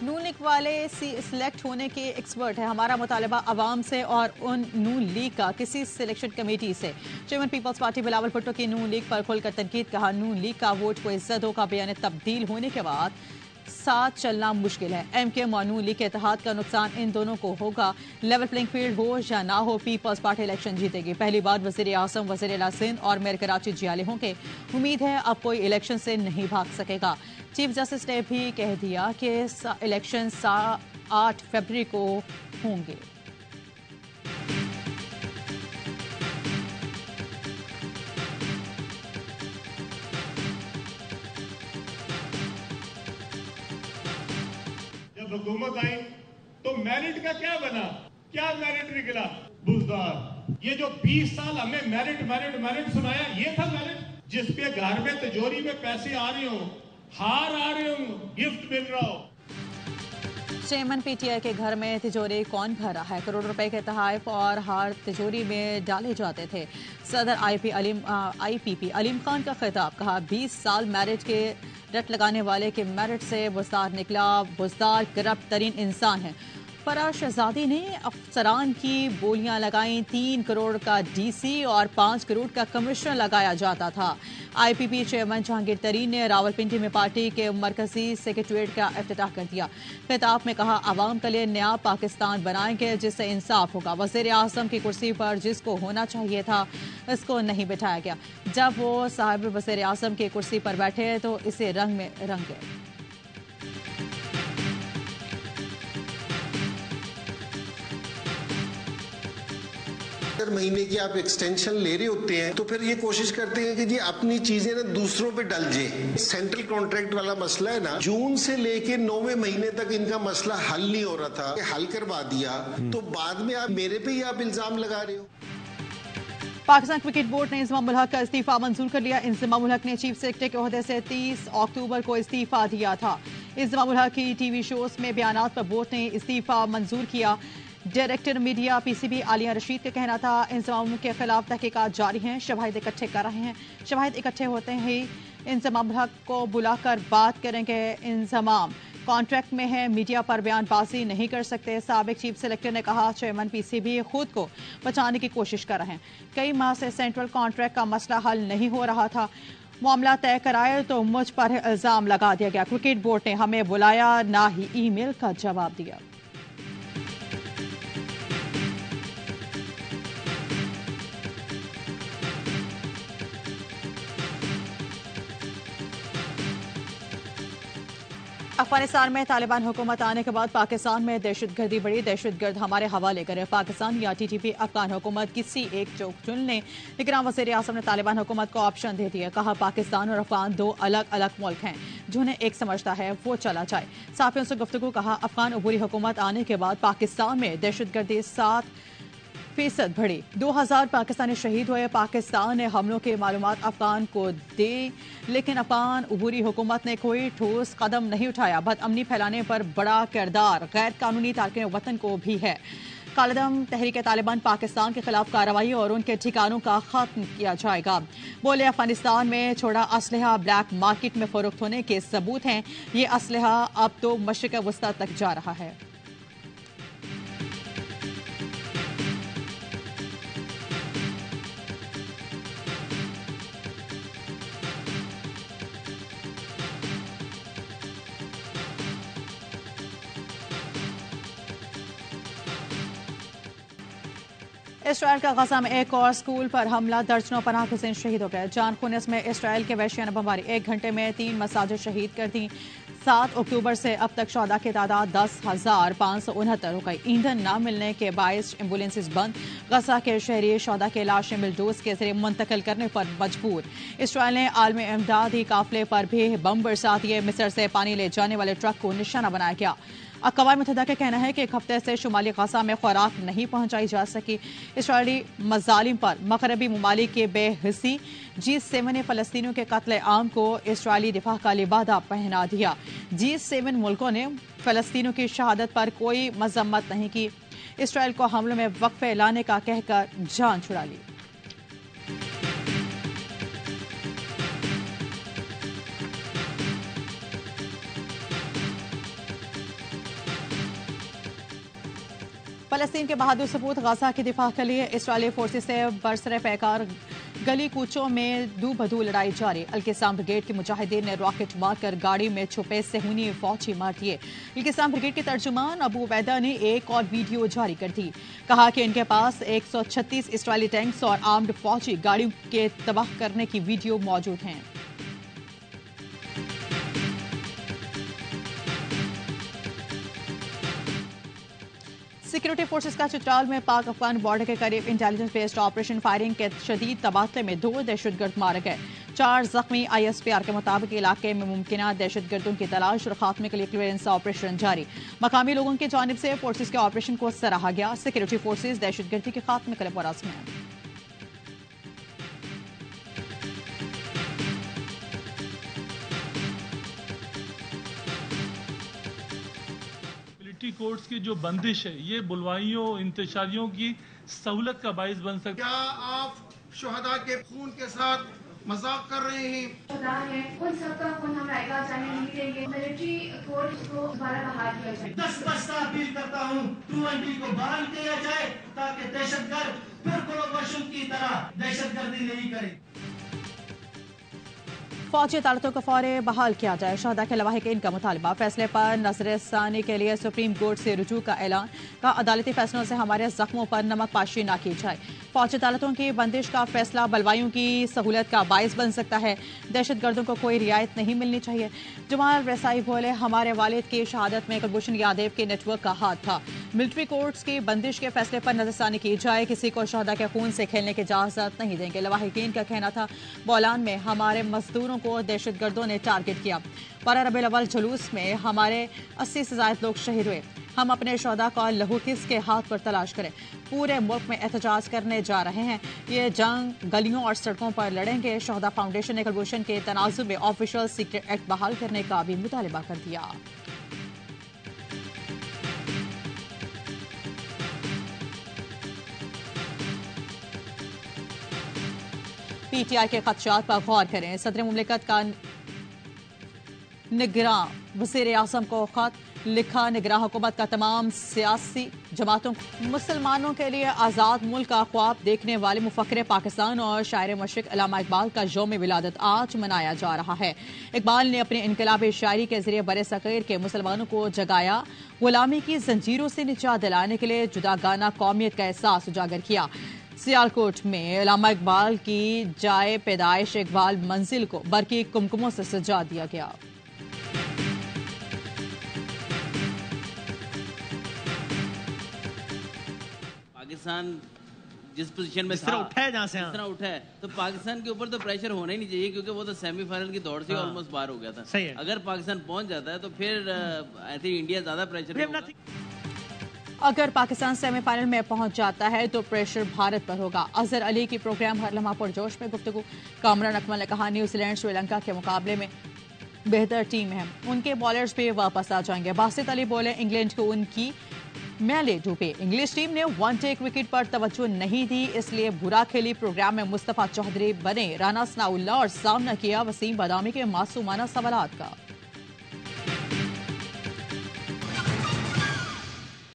نون league والے select ہونے کے ایکسپرٹ ہیں. ہمارا مطالبہ عوام سے اور ان نون لیگ کا کسی سلیکشن کمیٹی سے. چیئرمین پیپلز پارٹی بلاول بھٹو کی نون لیگ پر کھل کر تنقید. کہا نون لیگ کا ووٹ کو عزتوں کا بیان تبدیل ہونے کے بعد ساتھ چلنا مشکل ہے. ایم کیو ایم اور نون لیگ کے اتحاد کا نقصان ان دونوں کو ہوگا. لیول پلینگ فیلڈ ہو یا نہ ہو پیپلز پارٹی الیکشن جیتے گی. پہلی بار وزیر اعظم وزیر اعلیٰ سندھ اور میئر کراچی جیالے ہوں گے. امید ہے اب کوئی الیکشن سے نہیں بھاگ سکے گا. چیف جسٹس نے بھی کہہ دیا کہ الیکشن 8 فروری کو ہوں گے. جب حکومت آئی تو میرٹ کا کیا بنا؟ کیا میرٹ نکلا؟ بزدار. یہ جو 20 سال ہمیں میرٹ سنایا، یہ تھا میرٹ جس پہ گھر میں تجوری میں پیسے آ رہے ہوں، ہار آ رہے ہوں، گفٹ مل رہا ہو. چیئرمین پی ٹی آئی کے گھر میں تجوری کون بھر رہا ہے؟ کروڑ روپے کے تحائف اور ہار تجوری میں ڈالے جاتے تھے. صدر آئی پی پی علیم خان کا خطاب. کہا 20 سال میرٹ کے رٹ لگانے والے کے میرٹ سے بزدار نکلا. بزدار کرپٹ ترین انسان ہے. فرا شہزادی نے افسران کی بولیاں لگائیں. 3 کروڑ کا ڈی سی اور 5 کروڑ کا کمشن لگایا جاتا تھا. آئی پی پی چیئرمین جہانگیر ترین نے راولپنڈی میں پارٹی کے مرکزی سیکریٹریٹ کا افتتاح کر دیا. خطاب میں کہا عوام کے لیے نیا پاکستان بنائیں گے جس سے انصاف ہوگا. وزیر اعظم کی کرسی پر جس کو ہونا چاہیے تھا اس کو نہیں بٹھایا گیا. جب وہ صاحب وزیر اعظم کی کرسی پر بیٹھے تو اسے رنگ میں رنگ گئے. اگر مہینے کی آپ ایکسٹینشن لے رہے ہوتے ہیں تو پھر یہ کوشش کرتے ہیں کہ جی اپنی چیزیں نا دوسروں پہ ڈل جائیں. سینٹرل کانٹریکٹ والا مسئلہ ہے نا، جون سے لے کے 9ویں مہینے تک ان کا مسئلہ حل نہیں ہو رہا تھا، حل کروا دیا تو بعد میں آپ میرے پہ ہی آپ الزام لگا رہے ہو. پاکستان کرکٹ بورڈ نے انضمام الحق کا استعفیٰ منظور کر لیا. انضمام الحق نے چیف سیکرٹری کے عہدے سے 30 اکتوبر کو استعفیٰ دیا تھا. انضمام الحق کی ٹی وی شوز میں بیانات پر بورڈ نے استعفیٰ منظور کیا. ڈائریکٹر میڈیا پی سی بی عالیہ رشید کا کہنا تھا انضمام کے خلاف تحقیقات جاری ہیں، شواہد اکٹھے کر رہے ہیں. شواہد اکٹھے ہوتے ہی انضمام الحق کو بلا کر بات کریں گے. انضمام کانٹریکٹ میں ہے، میڈیا پر بیان بازی نہیں کر سکتے. سابق چیف سلیکٹر نے کہا چیئرمین پی سی بی خود کو بچانے کی کوشش کر رہے ہیں. کئی ماہ سے سینٹرل کانٹریکٹ کا مسئلہ حل نہیں ہو رہا تھا. معاملہ طے کرائے تو مجھ پر الزام لگا دیا گیا. کرکٹ بورڈ نے ہمیں بلایا نہ ہی ای میل کا جواب دیا. افغانستان میں طالبان حکومت آنے کے بعد پاکستان میں دہشت گردی بڑھی. دہشت گرد ہمارے حوالے کرے. پاکستان یا ٹی ٹی پی افغان حکومت کسی ایک چن لیں، لیکن وزیر اعظم نے طالبان حکومت کو آپشن دے دیا. کہا پاکستان اور افغان 2 الگ الگ ملک ہیں، جنہیں ایک سمجھتا ہے وہ چلا جائے. صحافیوں سے گفتگو. کہا افغان عبوری حکومت آنے کے بعد پاکستان میں دہشت گردی 7% بڑھی. 2000 پاکستانی شہید ہوئے. پاکستان نے حملوں کی معلومات افغان کو دی، لیکن افغان عبوری حکومت نے کوئی ٹھوس قدم نہیں اٹھایا. بد امنی پھیلانے پر بڑا کردار غیر قانونی تارکین وطن کو بھی ہے. کالعدم تحریک طالبان پاکستان کے خلاف کارروائی اور ان کے ٹھکانوں کا خاتمہ کیا جائے گا. بولے افغانستان میں چھوڑا اسلحہ بلیک مارکیٹ میں فروخت ہونے کے ثبوت ہیں. یہ اسلحہ اب تو مشرق وسطی تک جا رہا ہے. اسرائیل کا غزہ میں ایک اور اسکول پر حملہ. درجنوں پناہ گزین شہید ہو گئے. جان خونس میں اسرائیل کے وحشیانہ بمباری. 1 گھنٹے میں 3 مساجد شہید کر دیں. 7 اکتوبر سے اب تک شہداء کی تعداد 10,569 ہو گئی. ایندھن نہ ملنے کے باعث ایمبولینسز بند. غزہ کے شہری شہداء کی لاشیں بلڈوز کے ذریعے منتقل کرنے پر مجبور. اسرائیل نے عالمی امدادی قافلے پر بھی بم برسا دیے. مصر سے پانی لے جانے والے ٹرک کو نشانہ بنایا گیا. اقوام متحدہ کا کہنا ہے کہ ایک ہفتے سے شمالی غزہ میں خوراک نہیں پہنچائی جا سکی. اسرائیلی مظالم پر مغربی ممالک کی بے حسی. G7 نے فلسطینیوں کے قتل عام کو اسرائیلی دفاع کا لبادہ پہنا دیا. G7 ملکوں نے فلسطینیوں کی شہادت پر کوئی مذمت نہیں کی. اسرائیل کو حملوں میں وقفے لانے کا کہہ کر جان چھڑا لی. فلسطین کے بہادر سپوت غزہ کے دفاع کے لیے اسرائیلی فورسز سے برسر پیکار گلی کوچوں میں دو بدو لڑائی جاری. القسام بریگیڈ کے مجاہدین نے راکٹ مار کر گاڑی میں چھپے صہیونی فوجی مار دیے. القسام بریگیڈ کے ترجمان ابو عبیدہ نے ایک اور ویڈیو جاری کر دی. کہا کہ ان کے پاس 136 اسرائیلی ٹینکس اور آرمڈ فوجی گاڑیوں کے تباہ کرنے کی ویڈیو موجود ہیں. سیکورٹی فورسز کا چترال میں پاک افغان بارڈر کے قریب انٹیلیجنس بیسڈ آپریشن فائرنگ کے شدید تبادلے میں 2 دہشت گرد مارے گئے. 4 زخمی. ISPR کے مطابق علاقے میں ممکنہ دہشت گردوں کی تلاش اور خاتمے کے لیے کلیئرنس آپریشن جاری. مقامی لوگوں کی جانب سے فورسز کے آپریشن کو سراہا گیا. سیکورٹی فورسز دہشت گردی کے خاتمے کے لیے پرعزم ہیں. کورٹس کی جو بندش ہے یہ بلوائیوں انتشاریوں کی سہولت کا باعث بن سکتا ہے. کیا آپ شہداء کے خون کے ساتھ مذاق کر رہے ہیں؟ شہداء ہیں ان سب کا خون ہم رائگاں جانے نہیں دیں گے. ملٹری کورٹس کو دوبارہ بحال کیا جائے. 10 بستہ اپیل کرتا ہوں 2ND کو بحال کیا جائے تاکہ دہشت گرد پھر کلوبرشن کی طرح دہشت گردی نہیں کرے. فوجی عدالتوں کو فوری بحال کیا جائے. شہداء کے لواحقین کا مطالبہ. فیصلے پر نظر ثانی کے لیے سپریم کورٹ سے رجوع کا اعلان. کا عدالتی فیصلوں سے ہمارے زخموں پر نمک پاشی نہ کی جائے. فوجی عدالتوں کی بندش کا فیصلہ بلوائیوں کی سہولت کا باعث بن سکتا ہے. دہشت گردوں کو کوئی رعایت نہیں ملنی چاہیے. جمال رسائی بولے ہمارے والد کی شہادت میں کلبھوشن یادیو کے نیٹ ورک کا ہاتھ تھا. ملٹری کورٹس کی بندش کے فیصلے پر نظر ثانی کی جائے. کسی کو شہداء کے خون سے کھیلنے کی اجازت نہیں دیں گے. لواحقین کا کہنا تھا بولان میں ہمارے مزدوروں کو دہشت گردوں نے ٹارگٹ کیا. 12 ربیع الاول جلوس میں ہمارے 80 سے زائد لوگ شہید ہوئے. ہم اپنے شہداء کا لہو کس کے ہاتھ پر تلاش کریں. پورے ملک میں احتجاج کرنے جا رہے ہیں. یہ جنگ گلیوں اور سڑکوں پر لڑیں گے. شہداء فاؤنڈیشن نے کلبھوشن کے تنازع میں آفیشل سیکرٹ ایکٹ بحال کرنے کا بھی مطالبہ کر دیا. PTI کے خدشات پر غور کریں. صدر مملکت کا نگراں وزیر اعظم کو خط لکھا. نگراں حکومت کا تمام سیاسی جماعتوں مسلمانوں کے لیے آزاد ملک کا خواب دیکھنے والے مفکر پاکستان اور شاعر مشرق علامہ اقبال کا یوم ولادت آج منایا جا رہا ہے. اقبال نے اپنی انقلابی شاعری کے ذریعے برصغیر کے مسلمانوں کو جگایا. غلامی کی زنجیروں سے نجات دلانے کے لیے جداگانہ قومیت کا احساس اجاگر کیا. سیالکوٹ میں علامہ اقبال کی جائے پیدائش اقبال منزل کو برقی کمکموں سے سجا دیا گیا. پاکستان جس پوزیشن میں تھا جس طرح اٹھا ہے تو پاکستان کے اوپر تو پریشر ہونا ہی نہیں چاہیے کیونکہ وہ تو سیمی فائنل کی دوڑ سے آلموسٹ باہر ہو گیا تھا. اگر پاکستان پہنچ جاتا ہے تو پھر آئی تھنک انڈیا زیادہ پریشر ہوگا. اگر پاکستان سیمی فائنل میں پہنچ جاتا ہے تو پریشر بھارت پر ہوگا. اظہر علی کی پروگرام ہر لمحہ پرجوش میں گفتگو. کامران اکمل نے کہا نیوزی لینڈ سری لنکا کے مقابلے میں بہتر ٹیم ہے. ان کے بالرز بھی واپس آ جائیں گے. باسط علی بولے انگلینڈ کو ان کی میلے ڈوبے. انگلش ٹیم نے 1 ڈے کرکٹ پر توجہ نہیں دی اس لیے برا کھیلی. پروگرام میں مصطفیٰ چودھری بنے. رانا ثناء اللہ اور سامنا کیا وسیم بادامی کے معصومانہ سوالات کا.